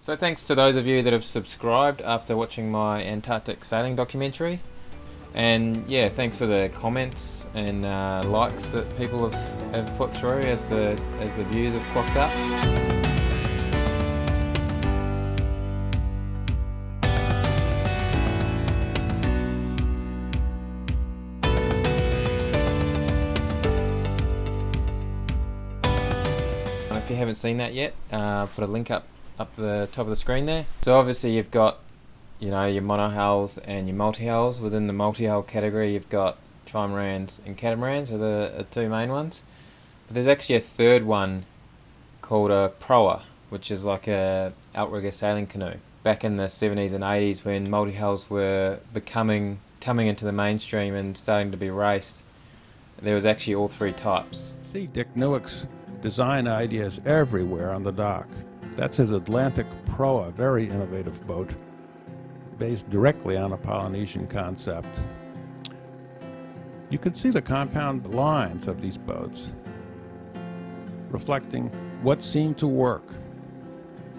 So thanks to those of you that have subscribed after watching my Antarctic sailing documentary. And yeah, thanks for the comments and likes that people have put through as the views have clocked up. If you haven't seen that yet, put a link up the top of the screen there. So obviously you've got, your monohulls and your multi-hulls. Within the multi-hull category, you've got trimarans and catamarans are the two main ones. But there's actually a third one called a proa, which is like a outrigger sailing canoe. Back in the 70s and 80s, when multi-hulls were coming into the mainstream and starting to be raced, there was actually all three types. See Dick Newick's design ideas everywhere on the dock. That's his Atlantic Proa, very innovative boat, based directly on a Polynesian concept. You can see the compound lines of these boats, reflecting what seemed to work.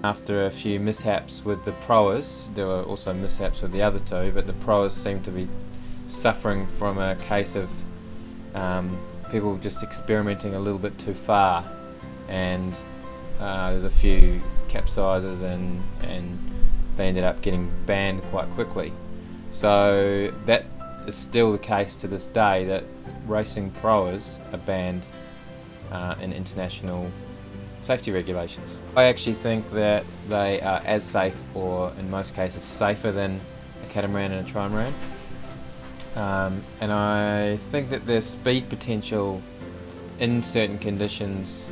After a few mishaps with the proas, there were also mishaps with the other two, but the proas seemed to be suffering from a case of people just experimenting a little bit too far, and there's a few capsizes and they ended up getting banned quite quickly. So that is still the case to this day, that racing proas are banned in international safety regulations. I actually think that they are as safe, or in most cases safer, than a catamaran and a trimaran. And I think that their speed potential in certain conditions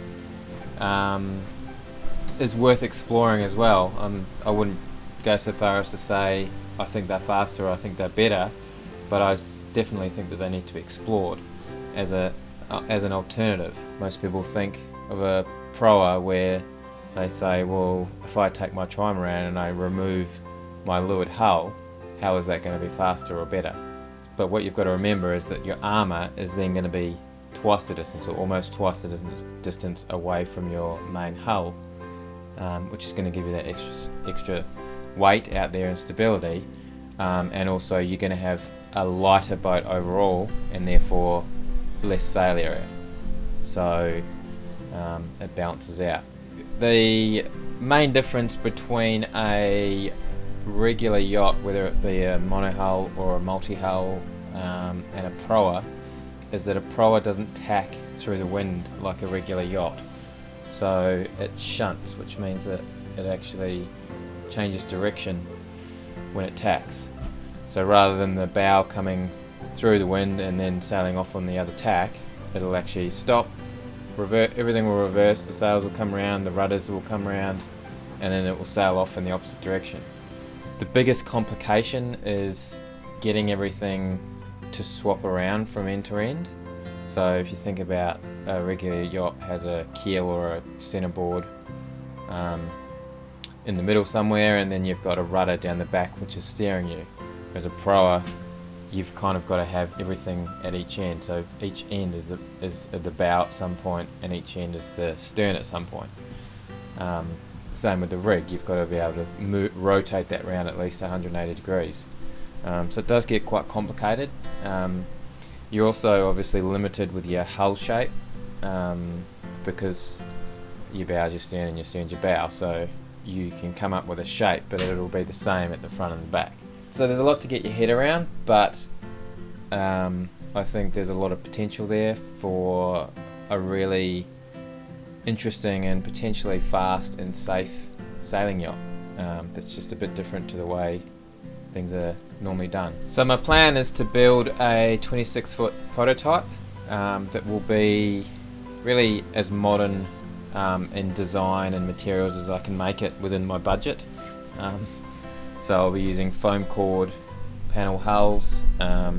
is worth exploring as well. I wouldn't go so far as to say I think they're faster or I think they're better, but I definitely think that they need to be explored as an alternative. Most people think of a proa where they say, well, if I take my trimaran and I remove my leeward hull, how is that going to be faster or better? But what you've got to remember is that your armour is then going to be twice the distance, or almost twice the distance away from your main hull, which is going to give you that extra weight out there and stability, and also you're going to have a lighter boat overall and therefore less sail area, so it balances out. The main difference between a regular yacht, whether it be a monohull or a multi-hull, and a proa, is that a proa doesn't tack through the wind like a regular yacht. So it shunts, which means that it actually changes direction when it tacks. So rather than the bow coming through the wind and then sailing off on the other tack, it'll actually stop, everything will reverse, the sails will come around, the rudders will come around, and then it will sail off in the opposite direction. The biggest complication is getting everything to swap around from end to end. So if you think about a regular yacht has a keel or a centerboard in the middle somewhere, and then you've got a rudder down the back which is steering you. As a proa, you've kind of got to have everythth at each end. So each end is the bow at some point, and each end is the stern at some point. Same with the rig, you've got to be able to rotate that around at least 180 degrees. So it does get quite complicated. You're also obviously limited with your hull shape, because your bow's your stern and your stern's your bow, so you can come up with a shape, but it'll be the same at the front and the back. So there's a lot to get your head around, but I think there's a lot of potential there for a really interesting and potentially fast and safe sailing yacht that's just a bit different to the way things are normally done. So my plan is to build a 26-foot prototype that will be really as modern in design and materials as I can make it within my budget. So I'll be using foam core panel hulls, I'll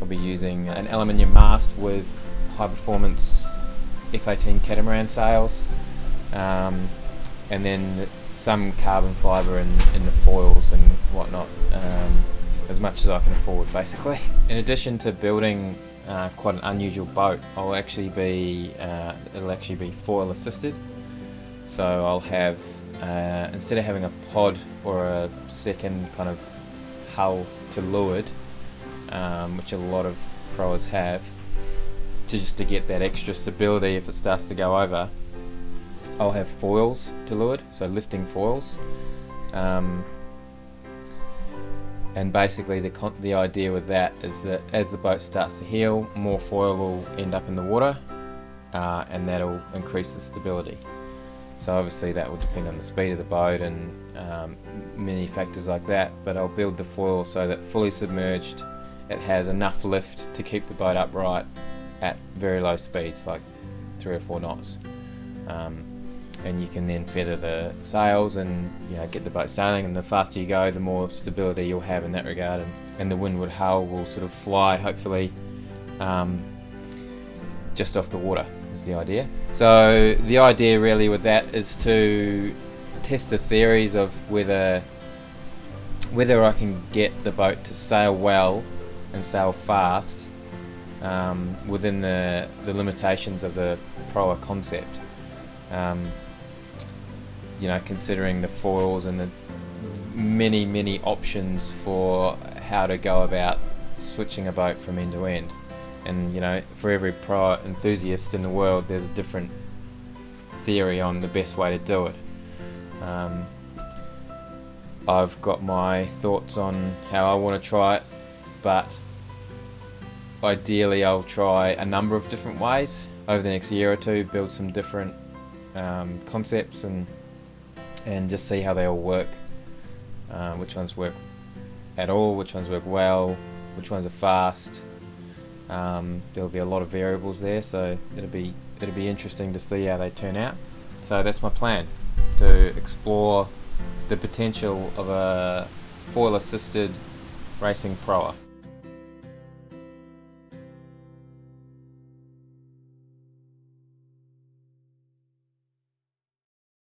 be using an aluminium mast with high performance F18 catamaran sails, and then some carbon fibre in the foils and whatnot, as much as I can afford basically. In addition to building quite an unusual boat, it'll actually be foil assisted. So I'll have instead of having a pod or a second kind of hull to leeward, which a lot of proas have, to get that extra stability if it starts to go over, I'll have foils to leeward, so lifting foils. And basically the idea with that is that as the boat starts to heel, more foil will end up in the water, and that'll increase the stability. So obviously that will depend on the speed of the boat and many factors like that, but I'll build the foil so that fully submerged it has enough lift to keep the boat upright at very low speeds, like 3 or 4 knots. And you can then feather the sails and get the boat sailing, and the faster you go the more stability you'll have in that regard, and the windward hull will sort of fly hopefully just off the water is the idea. So the idea really with that is to test the theories of whether I can get the boat to sail well and sail fast within the limitations of the proa concept. Considering the foils and the many options for how to go about switching a boat from end to end. And for every proa enthusiast in the world, there's a different theory on the best way to do it. I've got my thoughts on how I want to try it, but ideally I'll try a number of different ways over the next year or two, build some different concepts and just see how they all work, which ones work at all, which ones work well, which ones are fast. There'll be a lot of variables there, so it'll be interesting to see how they turn out. So that's my plan, to explore the potential of a foil assisted racing proa.